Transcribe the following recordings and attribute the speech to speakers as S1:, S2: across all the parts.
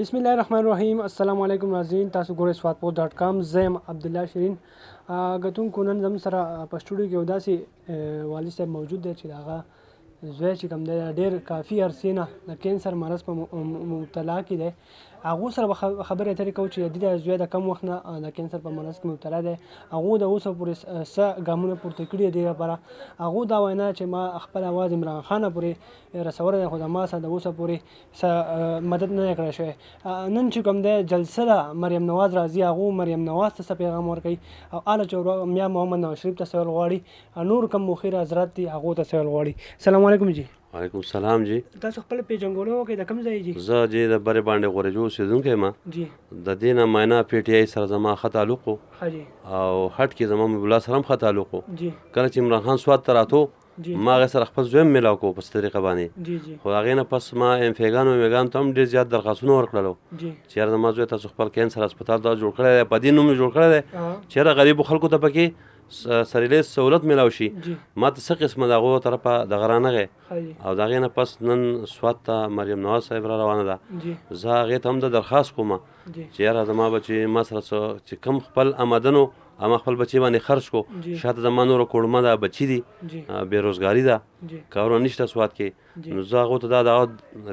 S1: بسم الله الرحمن الرحیم. السلام علیکم ناظرین، تاسو ګورئ سوادپوسټ.com. زه یم عبدالله شیرین. کتونکو نن زموږ سره په سټوډیو کې یو داسې والي صاحب موجود دی چې د هغه زوی چې کوم دی ډېر کافي عرصې نه د کینسر مرض په مبتلا کې دی. هغو سره به خبرې اترې کوو چې د دې زوی د کم وخت نه د کینسر په مرض کې مبتلا دی. هغو د اوسه پورې څه ګامونه پورته کړي دي لپاره. هغو دا وینا چې ما خپل اواز عمران خان پورې رسولی دی، خو د ما سره د اوسه پورې څه مدد نه دی کړی شوی. نن چې کوم دی جلسه ده، مریم نواز راځي، هغو مریم نواز ته څه پیغام ورکوي او هله چې میا محمد نواز شریف ته څه ویل غواړي، نور کوم مخیر حضرات دي هغو ته څه ویل غواړي. السلام علیکم جی.
S2: وعلیکم السلام جی.
S1: تاسو خپل پیژنګلو وکړئ، د کوم ځای جی؟
S2: زه جی د برې باندې غورجو اوسېدونکی یم.
S1: جی.
S2: د دې نه معاینه پی ټي آی سره زما ښه تعلق و او هټ کې زما مبیب الله سره هم ښه تعلق و. کله چې عمران خان سوات ته راتو ما هغې سره خپل زوی هم میلاو کوو په څه طریقه باندې. خو هغې نه پس ما امفیګانو میګانو ته هم ډېر زیات درخواستونه ورکړلو چې یاره زما زوی تاسو خپل کینسر هسپتال دا جوړ کړی دی، په دې نوم یې جوړ کړی دی چې یاره غریبو خلکو ته پکې سریلیز سهولت میلاو شي. ما ته څه قسمه د هغو طرفه دغه رانغی او د هغې نه پس نن سوات ته مریم نواز صاحب را روانه ده. زه هغې ته هم د درخواست کوم چې یاره زما بچې ما سره چې کوم خپل آمدنو اما خپل بچی باندې خرج کو، شاته زما نورو کوړمه ده، بچي دي، بېروزګاري ده، کارونه نشته سوات کې. نو زه هغو ته دا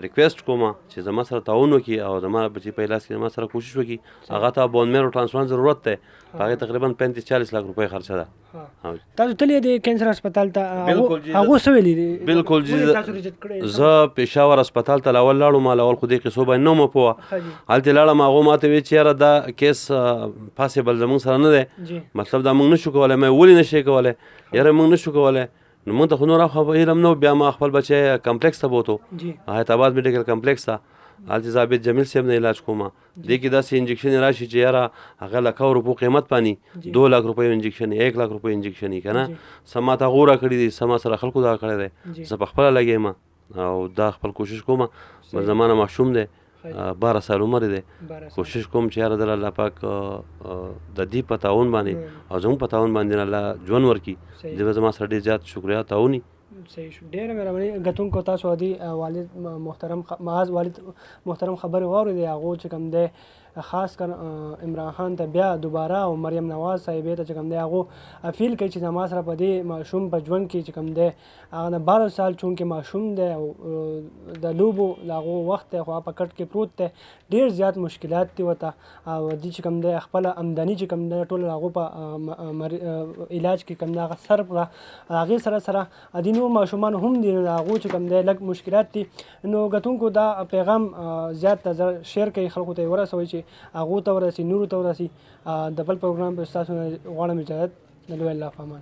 S2: ریکویسټ کوم چې زما سره تعاون وکړي او زما بچي په علاج کې زما سره کوشش وکړي. هغه ته بون میرو ټرانسپلانټ ضرورت دی، په هغې تقریبا 35-40 لاک روپۍ خرچه ده.
S1: تاسو تللی دی کینسر هسپتال ته؟ هغو څه ویلي دي؟
S2: بلکل جی، زه پېښور هسپتال ته اول لاړم، اول خو دې قصو باندې نه وم پوهه. هلته لاړم، هغو ما ته ویل چې یاره دا کیس پاسبل زموږ سره نه دی، مطلب دا موږ نشو کولی. ما ولې نشئ کولی؟ یاره موږ نشو کولی. نو موږ ته خو نور اخوا علم نه و. بیا ما خپل بچی کمپلیکس ته بوتو، حیات آباد میډیکل کمپلیکس ته. هلته زه عابد جمیل صاحب نه علاج کوم. دې کې داسې انجکشن راشي چې یاره هغه لکه روپو قیمت باندې 2 لاک روپۍ انجکشن، 1 لاک روپۍ انجکشن یې که نه. څه ما ته هغو راکړي دي، څه ما سره خلکو دغه کړی دی. زه پخپله لګیم او دا خپل کوشش کوم. زما نه ماشوم دی، 12 سال عمر دی. کوشش کوم چې یاره د الله پاک د دې په تعاون باندې او زموږ په تعاون باندې الله ژوند ورکړي. دې به زما سره ډېر زیات شکریا تعاوني.
S1: صحیح شو، ډېره مهرباني. کتونکو تاسو عادي والد محترم معاذ والد محترم خبرې واورېدې. هغو چې کوم دی خاص کر عمران خان ته بیا دوباره او مریم نواز صاحبې ته چې کوم دی هغو اپیل کوي چې زما سره په دې ماشوم په ژوند کې چې کوم دی هغه نه 12 سال چونکې ماشوم دی او د لوبو د هغو وخت دی، خو هغه په کټ کې پروت دی، ډېر زیات مشکلات دي ورته او دې چې کوم دی خپله آمدني چې کوم دی ټول هغو په علاج کې کوم دی هغه صرف کړه. هغې سره سره دې نور ماشومان هم دي، هغو چې کوم دی لږ مشکلات دي. نو کتونکو دا پیغام زیات شیر کوي، خلکو ته یې ورسوئ چې هغو ته ورسي، نورو ته ورسي. د بل پروګرام په ستاسو نه غواړم اجازت. د لوی الله په امان.